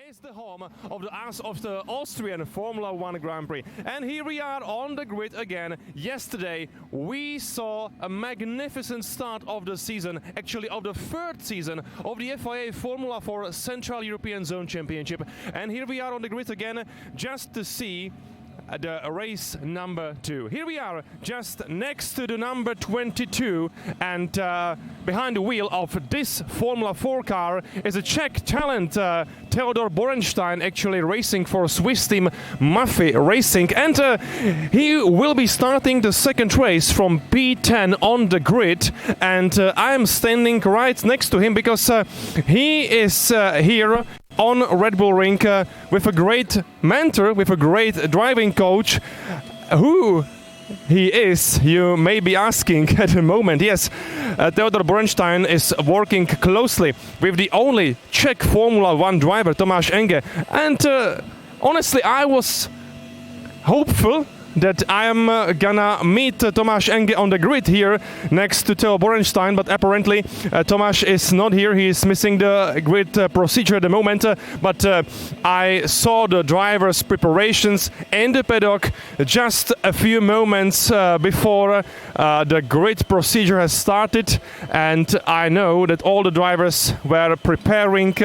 is the home of the Austrian Formula One Grand Prix. And here we are on the grid again. Yesterday we saw a magnificent start of the season, actually of the third season of the FIA Formula 4 Central European Zone Championship. And here we are on the grid again just to see the race number 2. Here we are just next to the number 22, and behind the wheel of this Formula 4 car is a Czech talent, Theodor Borenstein, actually racing for Swiss team Maffe Racing, and he will be starting the second race from P10 on the grid, and I am standing right next to him because he is here on Red Bull Ring with a great mentor, with a great driving coach. Who he is, you may be asking at the moment. Yes, Theodor Borenstein is working closely with the only Czech Formula 1 driver, Tomáš Enge. And honestly, I was hopeful that I am gonna meet Tomáš Enge on the grid here next to Theo Borenstein, but apparently Tomáš is not here. He is missing the grid procedure at the moment, but I saw the drivers' preparations in the paddock just a few moments before the grid procedure has started, and I know that all the drivers were preparing,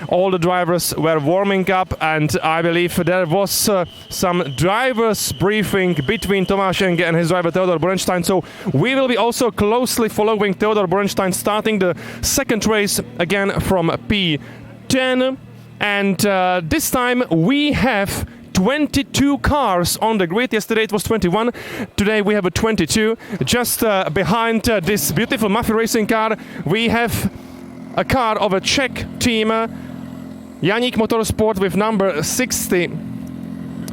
all the drivers were warming up, and I believe there was some drivers briefing between Tomáš Enge and his driver Theodor Borenstein. So we will be also closely following Theodor Borenstein starting the second race again from P10. And this time we have 22 cars on the grid. Yesterday it was 21. Today we have a 22. Just behind this beautiful Maffe Racing car we have a car of a Czech team, Janík Motorsport, with number 60.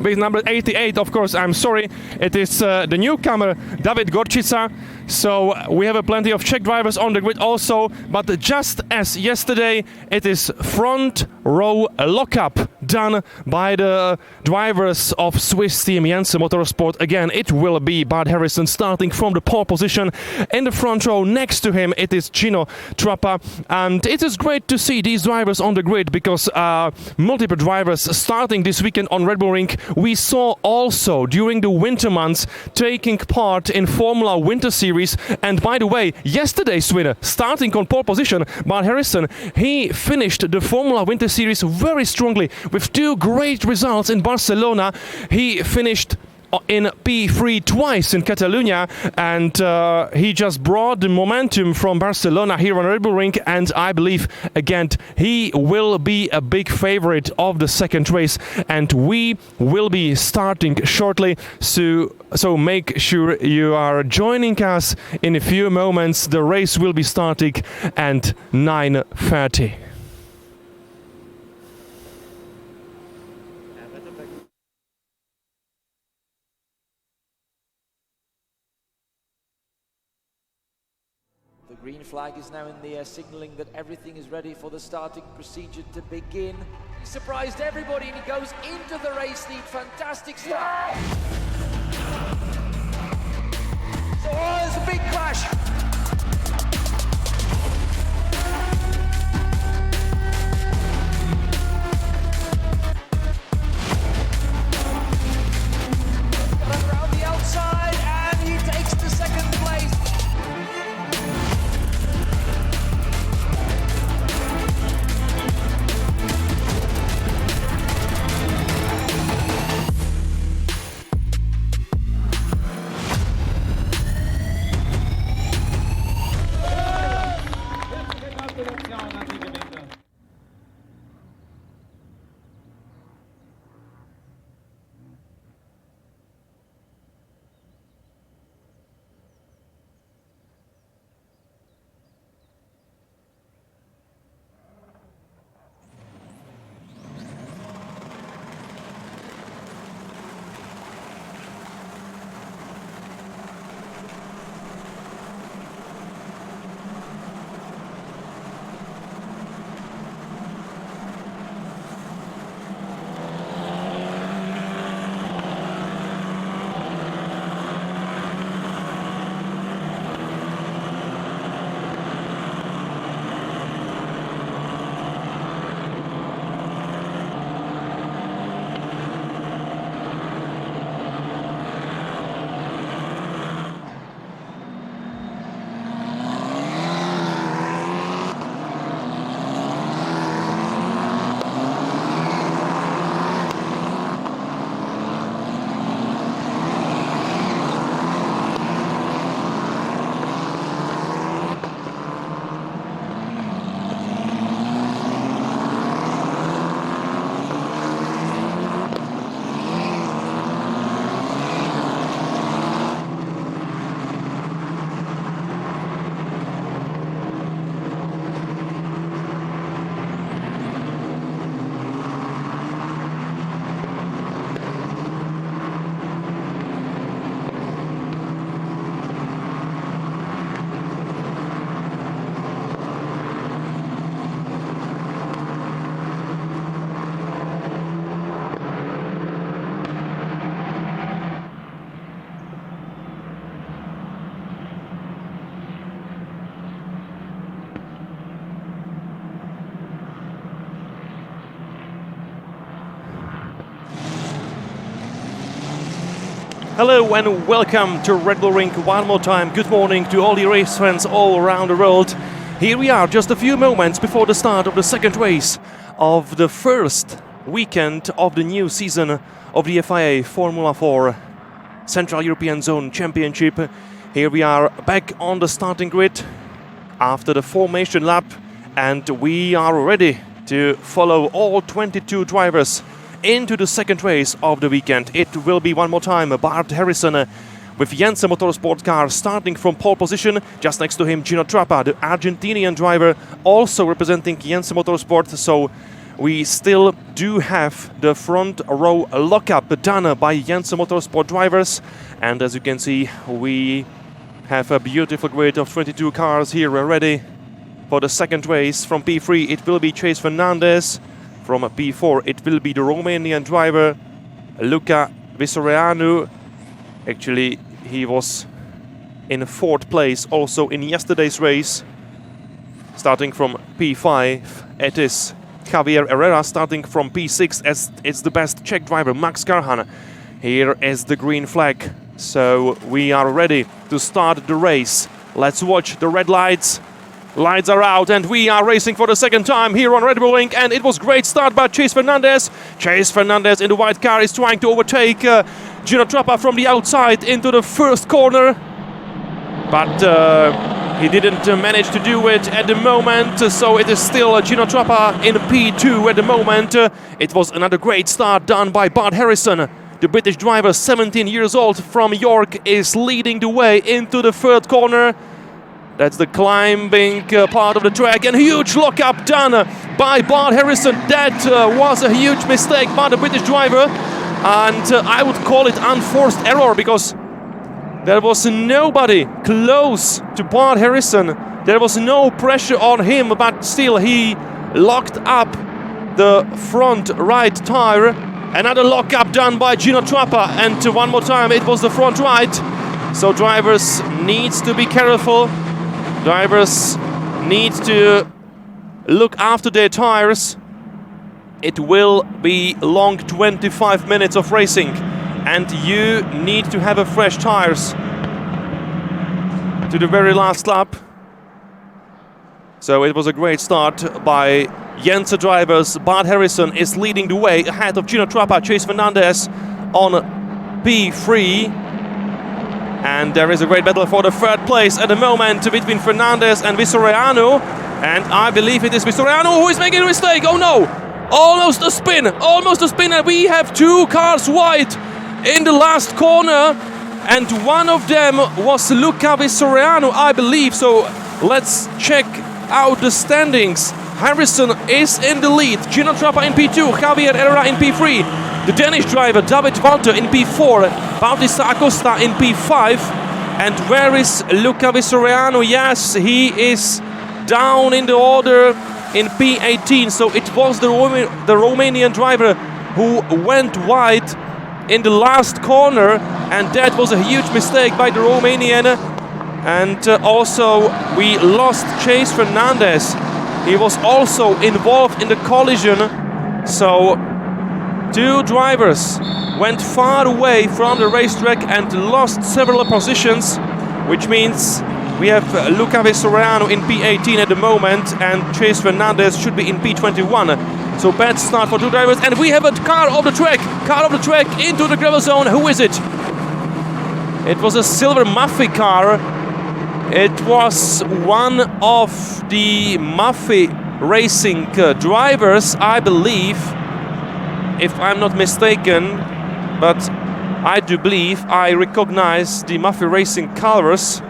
With number 88, of course, I'm sorry, it is the newcomer David Gorčica. So we have plenty of Czech drivers on the grid also, but just as yesterday, it is front row lockup done by the drivers of Swiss team Jensen Motorsport. Again, it will be Bart Harrison starting from the pole position. In the front row next to him, it is Gino Trappa. And it is great to see these drivers on the grid because multiple drivers starting this weekend on Red Bull Ring. We saw also during the winter months taking part in Formula Winter Series. And by the way, yesterday's winner, starting on pole position, Bart Harrison, he finished the Formula Winter Series very strongly with two great results in Barcelona. He finished in P3 twice in Catalonia, and he just brought the momentum from Barcelona here on Red Bull Ring, and I believe again he will be a big favorite of the second race, and we will be starting shortly, so make sure you are joining us in a few moments. The race will be starting at 9:30. The green flag is now in the air, signalling that everything is ready for the starting procedure to begin. He surprised everybody and he goes into the race lead. Fantastic start. So, there's a big crash. Around the outside, and he takes the second place. Hello and welcome to Red Bull Ring one more time. Good morning to all the race fans all around the world. Here we are just a few moments before the start of the second race of the first weekend of the new season of the FIA Formula 4 Central European Zone Championship. Here we are back on the starting grid after the formation lap, and we are ready to follow all 22 drivers into the second race of the weekend. It will be one more time Bart Harrison with Jensen Motorsport car starting from pole position. Just next to him Gino Trappa, the Argentinian driver, also representing Jensen Motorsport. So we still do have the front row lockup done by Jensen Motorsport drivers, and as you can see we have a beautiful grid of 22 cars here ready for the second race. From P3 it will be Chase Fernandez. From P4 it will be the Romanian driver Luca Visoreanu. Actually he was in fourth place also in yesterday's race. Starting from P5 it is Javier Herrera. Starting from P6 as it's the best Czech driver Max Karhan. Here is the green flag, so we are ready to start the race. Let's watch the red lights. Lights are out and we are racing for the second time here on Red Bull Ring, and it was great start by Chase Fernandez. Chase Fernandez in the white car is trying to overtake Gino Trappa from the outside into the first corner, but he didn't manage to do it at the moment, so it is still Gino Trappa in P2 at the moment. It was another great start done by Bart Harrison. The British driver, 17 years old from York, is leading the way into the third corner. That's the climbing part of the track, and huge lockup done by Bart Harrison. That was a huge mistake by the British driver, and I would call it unforced error, because there was nobody close to Bart Harrison. There was no pressure on him, but still he locked up the front right tire. Another lockup done by Gino Trappa, and one more time it was the front right. So drivers need to be careful. Drivers need to look after their tires. It will be long 25 minutes of racing, and you need to have a fresh tires to the very last lap. So it was a great start by Jensen drivers. Bart Harrison is leading the way ahead of Gino Trappa, Chase Fernandez on P3. And there is a great battle for the third place at the moment between Fernandez and Visoreanu. And I believe it is Visoreanu who is making a mistake. Oh no! Almost a spin! Almost a spin, and we have two cars wide in the last corner. And one of them was Luca Visoreanu, I believe. So let's check out the standings. Harrison is in the lead. Gino Trappa in P2, Javier Herrera in P3. The Danish driver David Walter in P4, Bautista Acosta in P5. And where is Luca Visoreanu? Yes, he is down in the order in P18. So it was the Romanian driver who went wide in the last corner, and that was a huge mistake by the Romanian. And also we lost Chase Fernandez. He was also involved in the collision. So two drivers went far away from the racetrack and lost several positions, which means we have Luca Visoreanu in P18 at the moment, and Chase Fernandez should be in P21. So bad start for two drivers, and we have a car of the track into the gravel zone. Who is it? It was a silver Maffei car. It was one of the Maffei Racing drivers, I believe, if I'm not mistaken, but I do believe I recognize the Maffei Racing colors.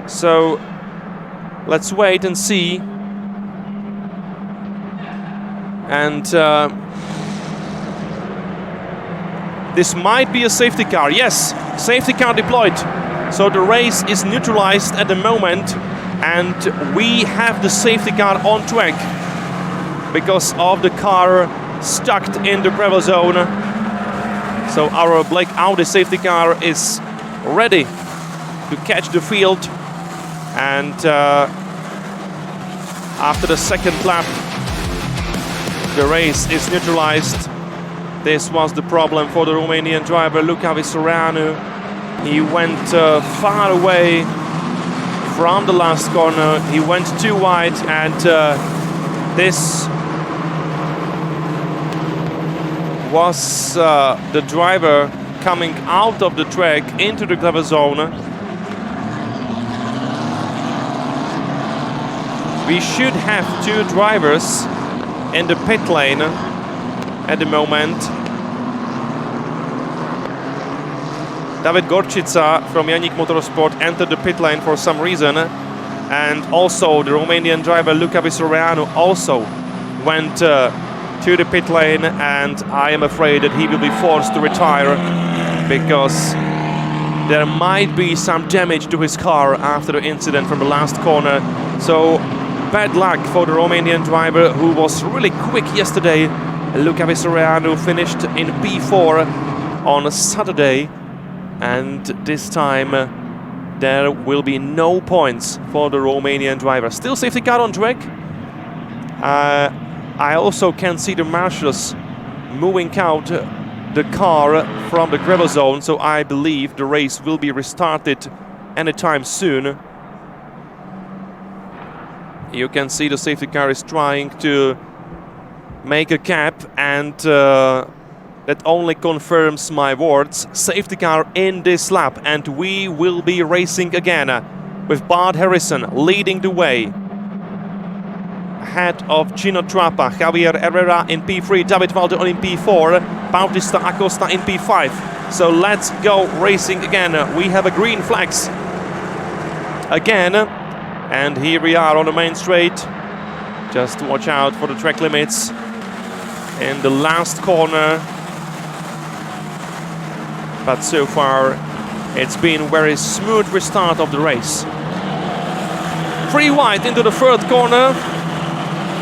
So let's wait and see. And this might be a safety car. Yes, safety car deployed. So the race is neutralized at the moment, and we have the safety car on track because of the car stuck in the gravel zone. So our Black Audi safety car is ready to catch the field, and after the second lap the race is neutralized. This was the problem for the Romanian driver Luca Visoreanu. He went far away from the last corner. He went too wide, and this was the driver coming out of the track into the cover zone. We should have two drivers in the pit lane at the moment. David Gorčica from Janik Motorsport entered the pit lane for some reason, and also the Romanian driver Luca Visoreanu also went to the pit lane, and I am afraid that he will be forced to retire because there might be some damage to his car after the incident from the last corner. So bad luck for the Romanian driver, who was really quick yesterday. Luca Visoreanu finished in P4 on Saturday, and this time there will be no points for the Romanian driver. Still safety car on track. I also can see the marshals moving out the car from the gravel zone, so I believe the race will be restarted anytime soon. You can see the safety car is trying to make a cap, and that only confirms my words. Safety car in this lap, and we will be racing again with Bart Harrison leading the way. Ahead of Gino Trappa, Javier Herrera in P3, David Valde in P4, Bautista Acosta in P5. So let's go racing again. We have a green flags again, and here we are on the main straight. Just watch out for the track limits in the last corner. But so far it's been very smooth restart of the race. 3 wide into the third corner.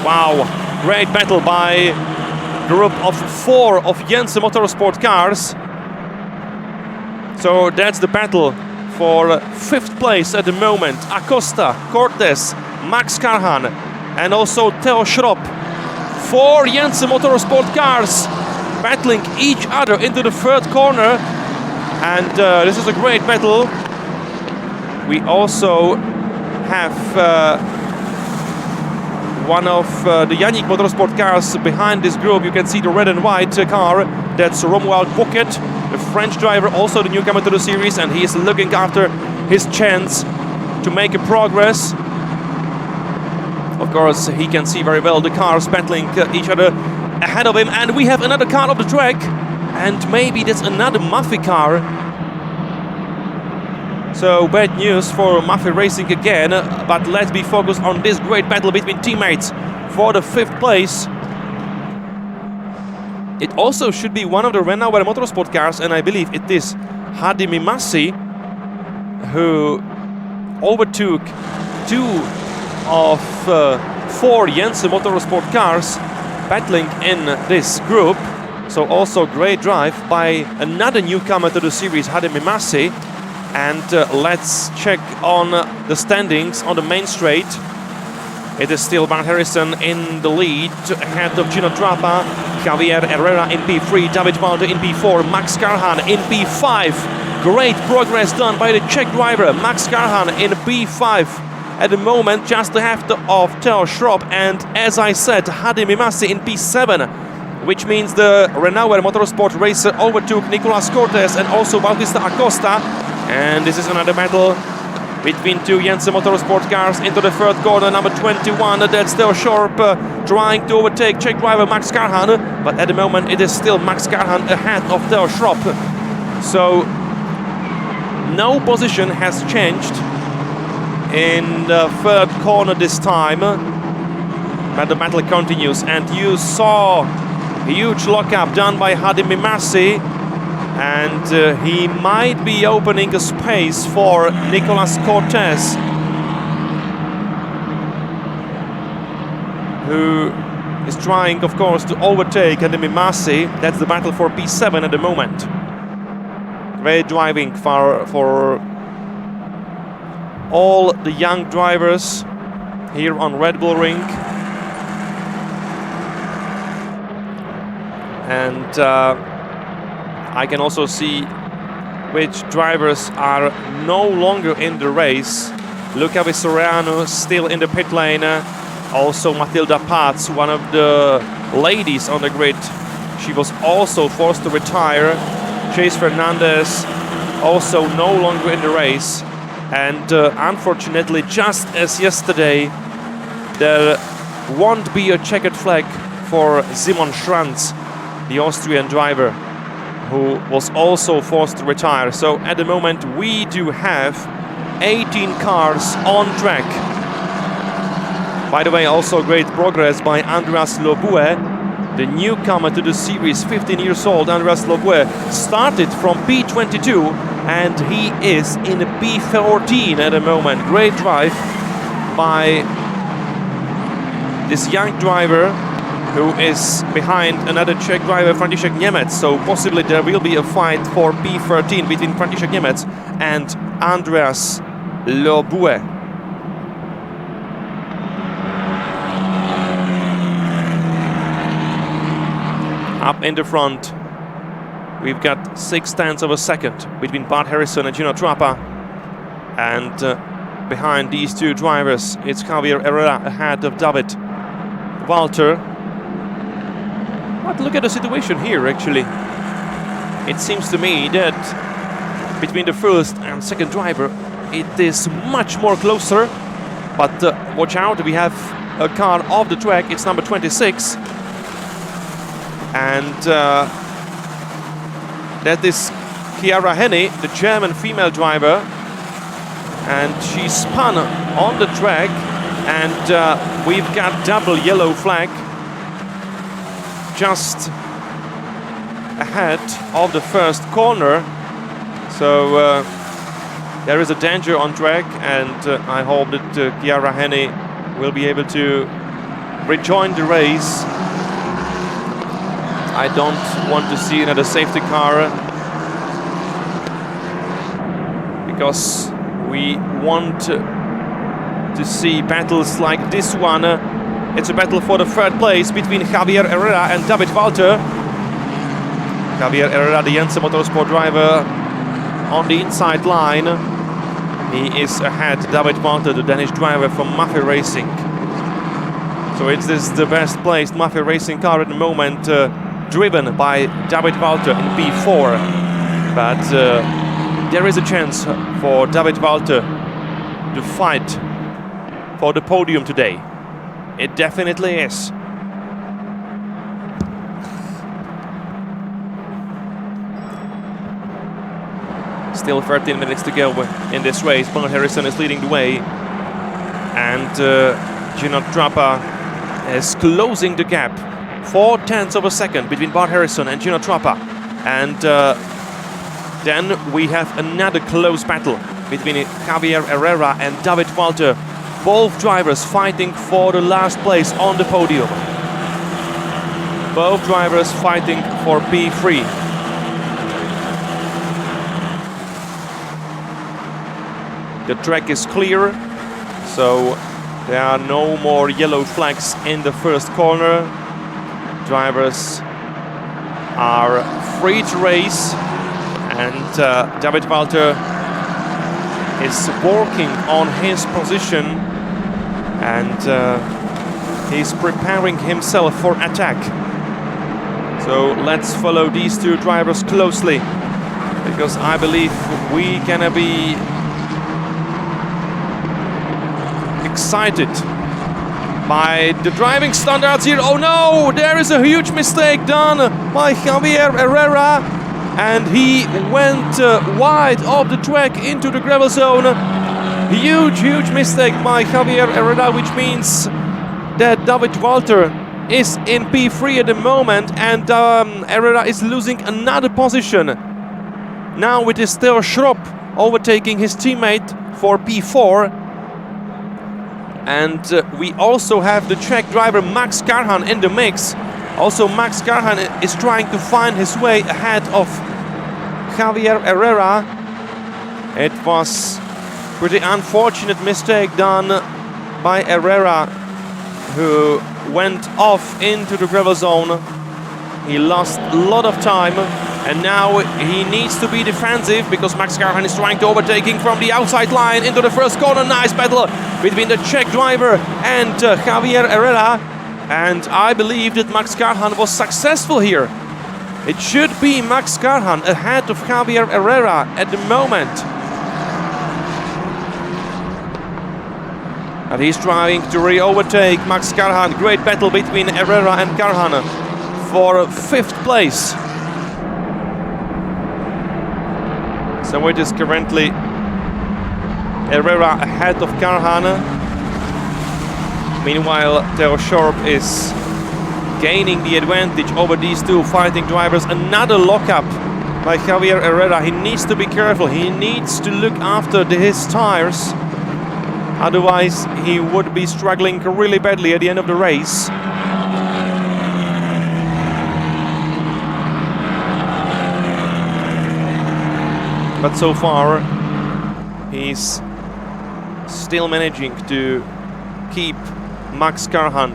Wow, great battle by a group of 4 of Jensen Motorsport cars. So that's the battle for 5th place at the moment. Acosta, Cortes, Max Karhan, and also Theo Schropp. 4 Jensen Motorsport cars battling each other into the third corner. And this is a great battle. We also have one of the Janik Motorsport cars behind this group. You can see the red and white car. That's Romuald Bouquet, the French driver, also the newcomer to the series, and he is looking after his chance to make a progress. Of course, he can see very well the cars battling each other ahead of him, and we have another car off the track, and maybe that's another Maffei car. So bad news for Maffei Racing again, but let's be focused on this great battle between teammates for the 5th place. It also should be one of the Renauer Motorsport cars, and I believe it is Hadi Mimasi, who overtook 2 of 4 Jensen Motorsport cars battling in this group. So also great drive by another newcomer to the series, Hadi Mimasi. And let's check on the standings on the main straight. It is still Bart Harrison in the lead, ahead of Gino Trappa, Javier Herrera in P3, David Valde in P4, Max Karhan in P5. Great progress done by the Czech driver, Max Karhan in P5. At the moment, just ahead of Theo Schropp, and as I said, Hadi Mimasi in P7, which means the Renauer Motorsport racer overtook Nicolas Cortes and also Bautista Acosta. And this is another battle between 2 Jensen Motorsport cars into the third corner, number 21. That's Theo Schropp trying to overtake Czech driver Max Karhan, but at the moment it is still Max Karhan ahead of Theo Schropp. So no position has changed in the third corner this time, but the battle continues. And you saw a huge lockup done by Hadi Mimasi, and he might be opening a space for Nicolas Cortes, who is trying, of course, to overtake Hadi Mimasi. That's the battle for P7 at the moment. Great driving for all the young drivers here on Red Bull Ring. And I can also see which drivers are no longer in the race. Luca Visoriano still in the pit lane. Also Matilda Paz, one of the ladies on the grid. She was also forced to retire. Chase Fernandez also no longer in the race. And unfortunately, just as yesterday, there won't be a checkered flag for Simon Schranz, the Austrian driver, who was also forced to retire. So at the moment, we do have 18 cars on track. By the way, also great progress by Andreas Lobue, the newcomer to the series, 15 years old. Andreas Lobue started from P22 and he is in P14 at the moment. Great drive by this young driver who is behind another Czech driver, František Němec. So possibly there will be a fight for P13 between František Němec and Andreas Lobue. Up in the front, we've got 0.6 of a second between Bart Harrison and Gino Trappa. And behind these two drivers, it's Javier Herrera ahead of David Walter. But look at the situation here, actually. It seems to me that between the first and second driver, it is much more closer. But watch out, we have a car off the track, it's number 26. And that is Chiara Henny, the German female driver. And she spun on the track, and we've got double yellow flag just ahead of the first corner. So there is a danger on track, and I hope that Chiara Henny will be able to rejoin the race. I don't want to see another safety car, because we want to see battles like this one. It's a battle for the third place between Javier Herrera and David Walter. Javier Herrera, the Jensen Motorsport driver, on the inside line. He is ahead, David Walter, the Danish driver from Mafia Racing. So it's the best placed Mafia Racing car at the moment, driven by David Walter in P4. But there is a chance for David Walter to fight for the podium today. It definitely is. Still 13 minutes to go in this race. Bart Harrison is leading the way, and Gino Trappa is closing the gap. 0.4 of a second between Bart Harrison and Gino Trappa. And then we have another close battle between Javier Herrera and David Walter. Both drivers fighting for the last place on the podium. Both drivers fighting for P3. The track is clear, so there are no more yellow flags in the first corner. Drivers are free to race, and David Walter is working on his position, and he's preparing himself for attack. So let's follow these two drivers closely, because I believe we're gonna be excited by the driving standards here. Oh no, there is a huge mistake done by Javier Herrera, and he went wide off the track into the gravel zone. Huge mistake by Javier Herrera, which means that David Walter is in P3 at the moment, and Herrera is losing another position. Now it is still Schropp overtaking his teammate for P4. And we also have the Czech driver Max Karhan in the mix. Also, Max Karhan is trying to find his way ahead of Javier Herrera. It was pretty unfortunate mistake done by Herrera, who went off into the gravel zone. He lost a lot of time. And now he needs to be defensive because Max Karhan is trying to overtaking from the outside line into the first corner. Nice battle between the Czech driver and Javier Herrera. And I believe that Max Karhan was successful here. It should be Max Karhan ahead of Javier Herrera at the moment. And he's trying to re-overtake Max Karhan. Great battle between Herrera and Karhan for 5th place. So it is currently Herrera ahead of Karhan. Meanwhile, Theo Schorp is gaining the advantage over these two fighting drivers. Another lockup by Javier Herrera. He needs to be careful. He needs to look after his tires. Otherwise, he would be struggling really badly at the end of the race. But so far, he's still managing to keep Max Karhan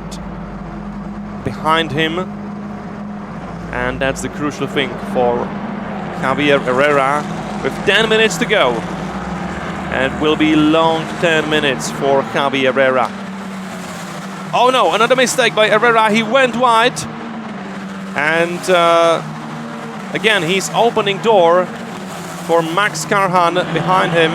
behind him. And that's the crucial thing for Javier Herrera with 10 minutes to go. And it will be long 10 minutes for Javier Herrera. Oh no, another mistake by Herrera. He went wide. And again, he's opening door for Max Karhan behind him.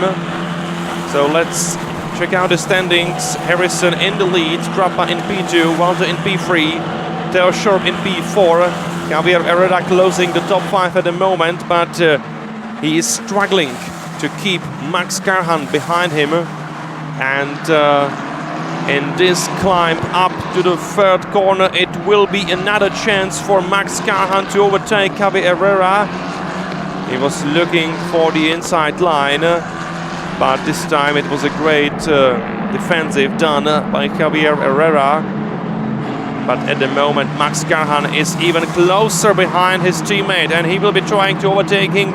So let's check out the standings. Harrison in the lead, Krappa in P2, Walter in P3, Theo Schorp in P4. Javier Herrera closing the top 5 at the moment, but he is struggling to keep Max Karhan behind him. And in this climb up to the 3rd corner, it will be another chance for Max Karhan to overtake Javier Herrera. He was looking for the inside line, but this time it was a great defensive done by Javier Herrera. But at the moment, Max Karhan is even closer behind his teammate, and he will be trying to overtake him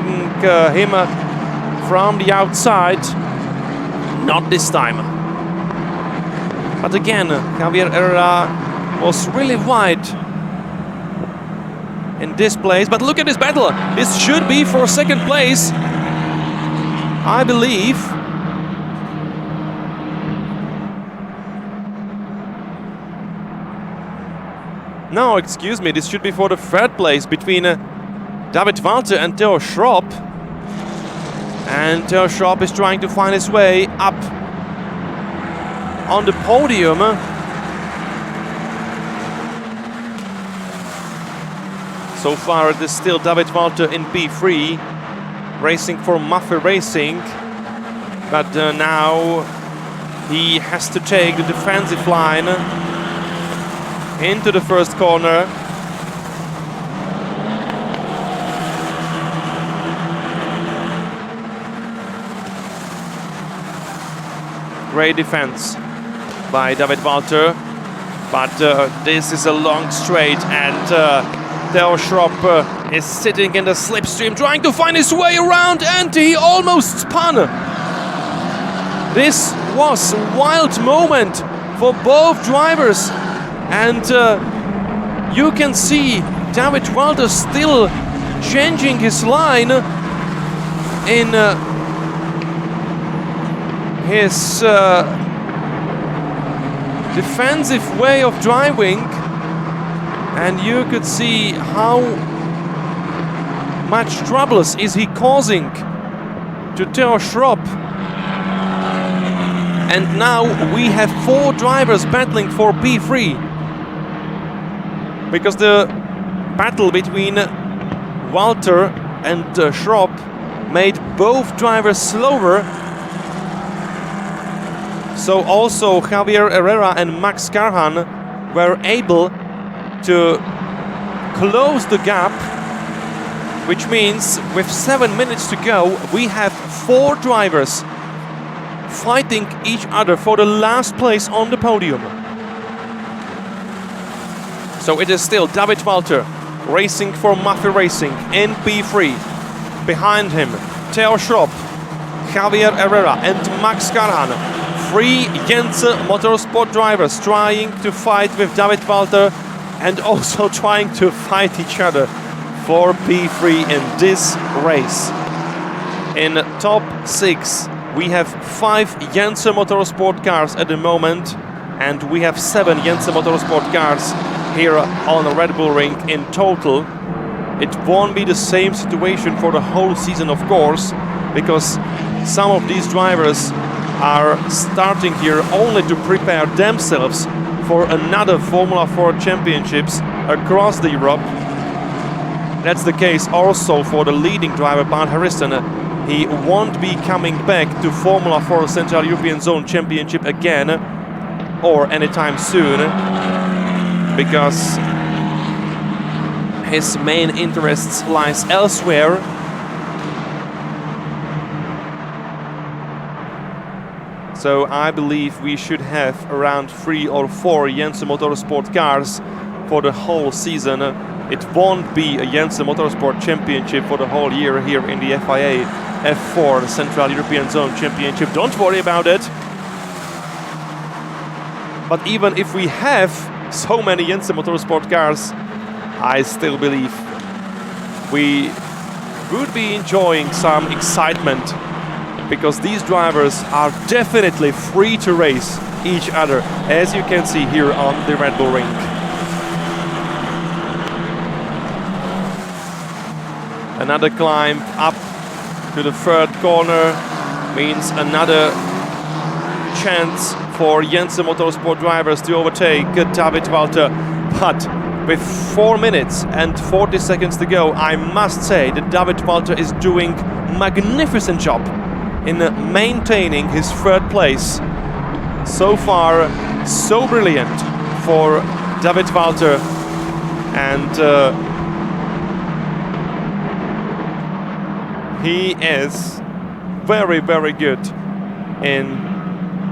from the outside. Not this time. But again, Javier Herrera was really wide in this place. But look at this battle. This should be for 2nd place, I believe. No, excuse me, this should be for the 3rd place between David Walter and Theo Schorp. And Theo Schorp is trying to find his way up on the podium. So far it is still David Walter in P3, racing for Maffe Racing. But now he has to take the defensive line into the 1st corner. Great defense by David Walter, but this is a long straight, and Theo Schorp is sitting in the slipstream trying to find his way around, and he almost spun. This was a wild moment for both drivers, and you can see David Walter still changing his line in his defensive way of driving, and you could see how much troubles is he causing to Theo Schorp. And now we have 4 drivers battling for P3, because the battle between Walter and Schorp made both drivers slower. So also Javier Herrera and Max Karhan were able to close the gap, which means with 7 minutes to go, we have 4 drivers fighting each other for the last place on the podium. So it is still David Walter racing for Maffe Racing in P3. Behind him, Theo Schorp, Javier Herrera and Max Karhan. 3 Jense Motorsport drivers trying to fight with David Walter and also trying to fight each other for P3 in this race. In top 6 we have 5 Jensen Motorsport cars at the moment, and we have 7 Jensen Motorsport cars here on the Red Bull Ring in total. It won't be the same situation for the whole season, of course, because some of these drivers are starting here only to prepare themselves for another Formula 4 championships across the Europe. That's the case also for the leading driver, Bart Harrison. He won't be coming back to Formula 4 Central European Zone Championship again, or anytime soon, because his main interests lies elsewhere. So I believe we should have around 3 or 4 Jensen Motorsport cars for the whole season. It won't be a Jensen Motorsport Championship for the whole year here in the FIA F4 Central European Zone Championship. Don't worry about it. But even if we have so many Jensen Motorsport cars, I still believe we would be enjoying some excitement, because these drivers are definitely free to race each other, as you can see here on the Red Bull Ring. Another climb up to the third corner means another chance for Jensen Motorsport drivers to overtake David Walter. But with 4 minutes and 40 seconds to go, I must say that David Walter is doing a magnificent job in maintaining his third place. So far, so brilliant for David Walter, and he is very, very good in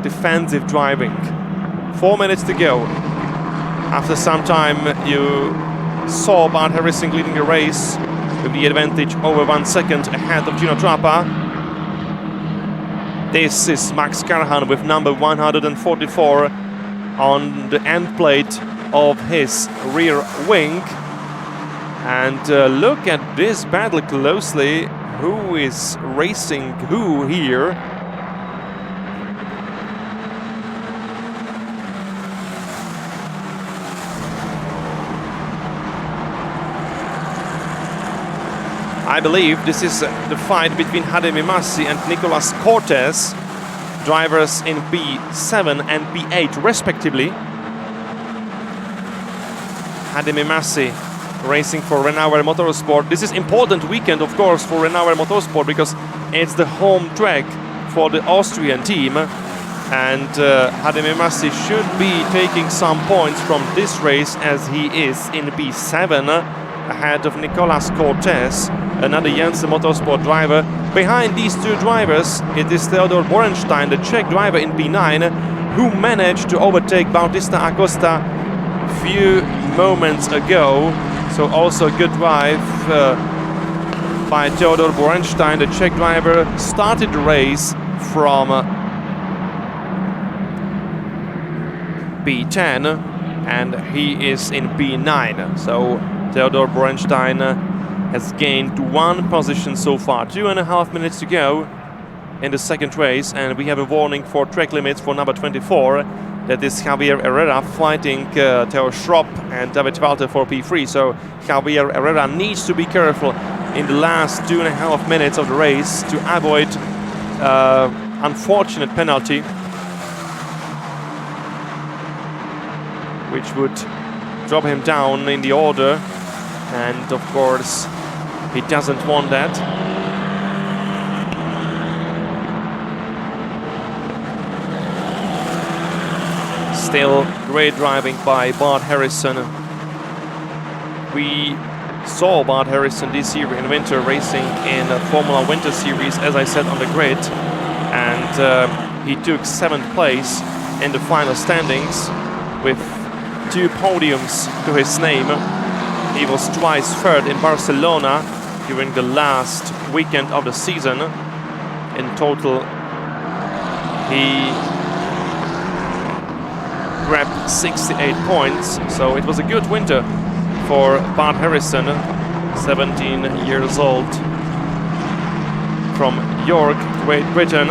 defensive driving. 4 minutes to go. After some time, you saw Bart Harrison leading the race with the advantage over 1 second ahead of Gino Trappa. This is Max Carhan with number 144 on the end plate of his rear wing. And look at this battle closely. Who is racing who here? I believe this is the fight between Hademi Massi and Nicolas Cortez, drivers in P7 and P8 respectively. Hademi Massi racing for Renauer Motorsport. This is important weekend, of course, for Renauer Motorsport, because it's the home track for the Austrian team, and Hademi Massi should be taking some points from this race, as he is in P7 ahead of Nicolas Cortez, another Jensen Motorsport driver. Behind these two drivers, it is Theodor Borenstein, the Czech driver in P9, who managed to overtake Bautista Acosta few moments ago. So also a good drive by Theodor Borenstein, the Czech driver. Started the race from P10 and he is in P9. So Theodor Borenstein has gained 1 position so far. 2.5 minutes to go in the second race, and we have a warning for track limits for number 24. That is Javier Herrera fighting Theo Schropp and David Walter for P3. So Javier Herrera needs to be careful in the last 2.5 minutes of the race to avoid unfortunate penalty, which would drop him down in the order, and of course he doesn't want that. Still great driving by Bart Harrison. We saw Bart Harrison this year in winter racing in Formula Winter Series, as I said, on the grid, and he took 7th place in the final standings with 2 podiums to his name. He was twice 3rd in Barcelona during the last weekend of the season. In total, he grabbed 68 points, so it was a good winter for Bart Harrison. 17 years old, from York, Great Britain.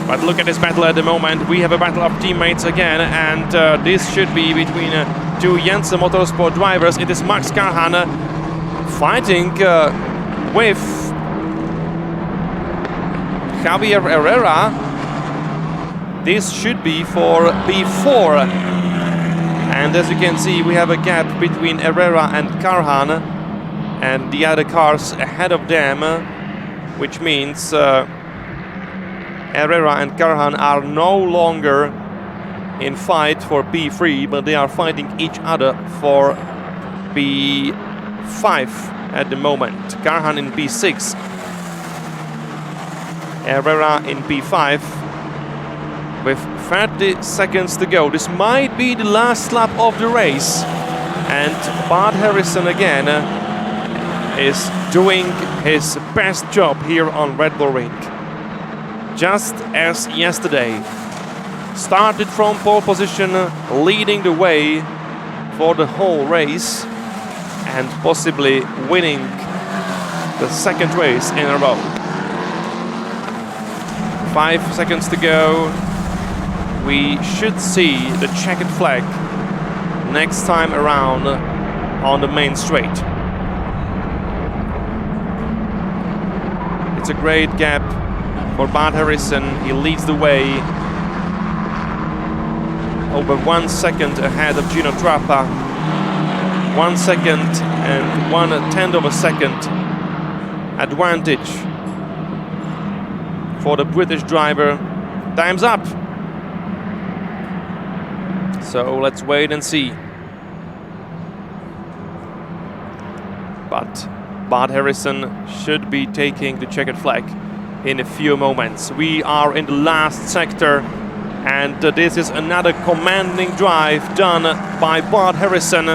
But look at this battle at the moment. We have a battle of teammates again, and this should be between two Jensen Motorsport drivers. It is Max Karhan fighting with Javier Herrera. This should be for P4. And as you can see, we have a gap between Herrera and Karhan and the other cars ahead of them, which means Herrera and Karhan are no longer in fight for P3, but they are fighting each other for P5 at the moment. Karhan in P6, Herrera in P5 with 30 seconds to go. This might be the last lap of the race, and Bart Harrison again is doing his best job here on Red Bull Ring. Just as yesterday, started from pole position, leading the way for the whole race and possibly winning the second race in a row. 5 seconds to go. We should see the checkered flag next time around on the main straight. It's a great gap for Bart Harrison. He leads the way over 1 second ahead of Gino Trappa. 1 second and 1/10 of a second advantage for the British driver. Time's up. So let's wait and see. But Bart Harrison should be taking the checkered flag in a few moments. We are in the last sector, and this is another commanding drive done by Bart Harrison,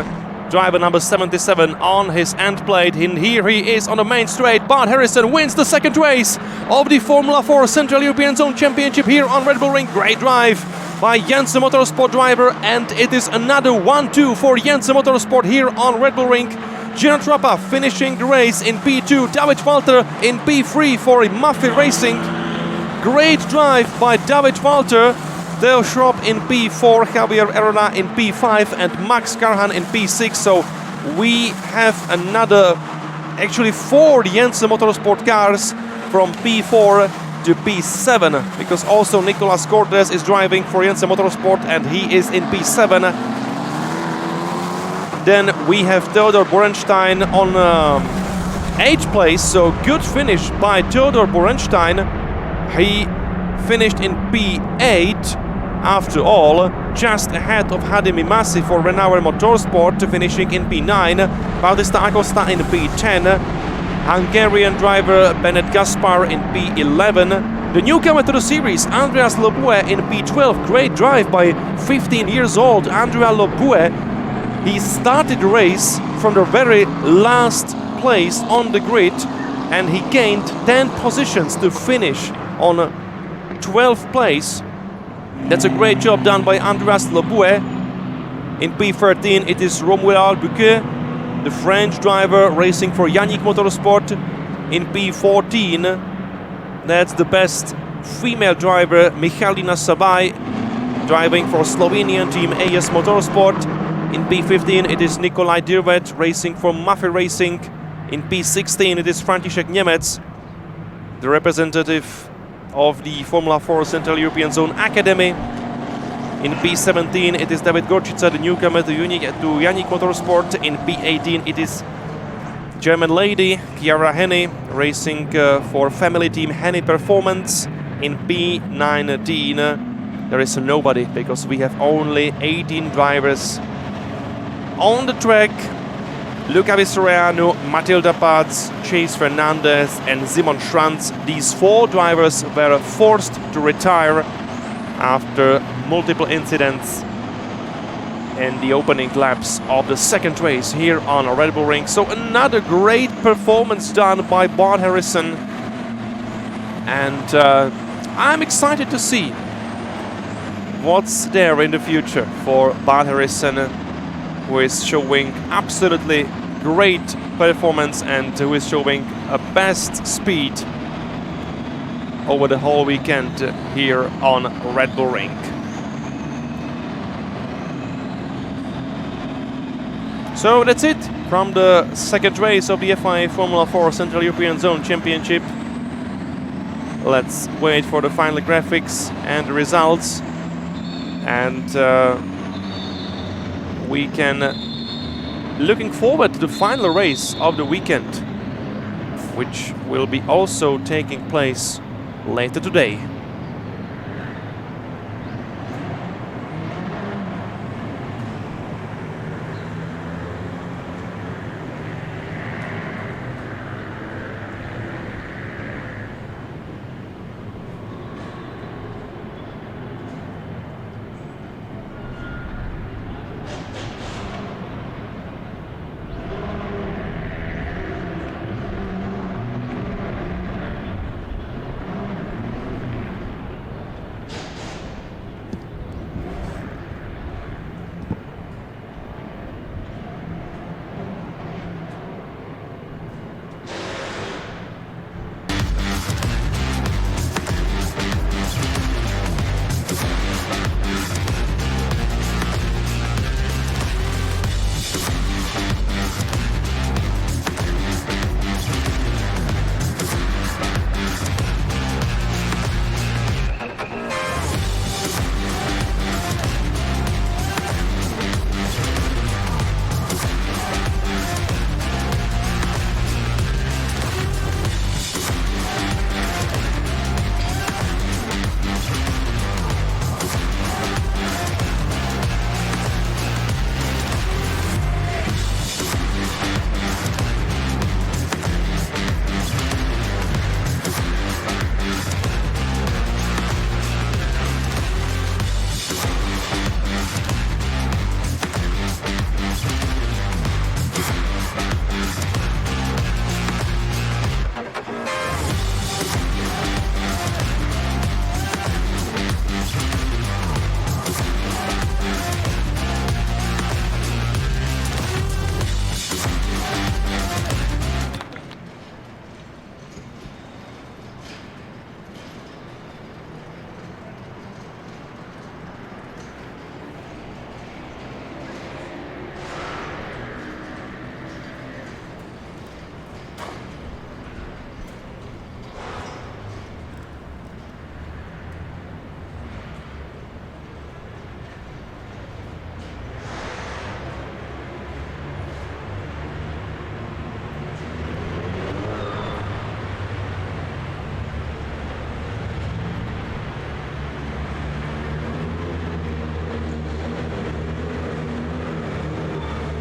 driver number 77 on his end plate. And here he is on the main straight. Bart Harrison wins the second race of the Formula 4 Central European Zone Championship here on Red Bull Ring. Great drive by Jensen Motorsport driver, and it is another 1-2 for Jensen Motorsport here on Red Bull Ring. Gino Trappa finishing the race in P2, David Walter in P3 for Maffei Racing. Great drive by David Walter. Dale Schropp in P4, Javier Herrera in P5 and Max Karhan in P6. So we have another, actually 4 Jensen Motorsport cars from P4 to P7, because also Nicolas Cortez is driving for Jensen Motorsport and he is in P7. Then we have Theodor Borenstein on 8th place, so good finish by Theodor Borenstein. He finished in P8 after all, just ahead of Hadi Mimasi for Renauer Motorsport, finishing in P9. Bautista Acosta in P10. Hungarian driver Bennett Gaspar in P11. The newcomer to the series, Andreas Lobue in P12. Great drive by 15 years old Andrea Lobue. He started the race from the very last place on the grid, and he gained 10 positions to finish on 12th place. That's a great job done by Andreas Lobue. In P13 it is Romuald Albuquerque, the French driver racing for Yannick Motorsport. In P14, that's the best female driver, Michalina Sabai, driving for Slovenian team AS Motorsport. In P15, it is Nikolai Dirvet racing for Maffei Racing. In P16, it is František Němec, the representative of the Formula 4 Central European Zone Academy. In P17, it is David Gorčica, the newcomer to Yannick Motorsport. In P18, it is German lady Chiara Henny racing for family team Henny Performance. In P19, there is nobody, because we have only 18 drivers on the track. Luca Vistoriano, Matilda Paz, Chase Fernandez and Simon Schranz. These 4 drivers were forced to retire after multiple incidents in the opening laps of the second race here on Red Bull Ring. So another great performance done by Bart Harrison, and I'm excited to see what's there in the future for Bart Harrison, who is showing absolutely great performance and who is showing a best speed over the whole weekend here on Red Bull Ring. So that's it from the second race of the FIA Formula 4 Central European Zone Championship. Let's wait for the final graphics and the results, and we can looking forward to the final race of the weekend, which will be also taking place later today.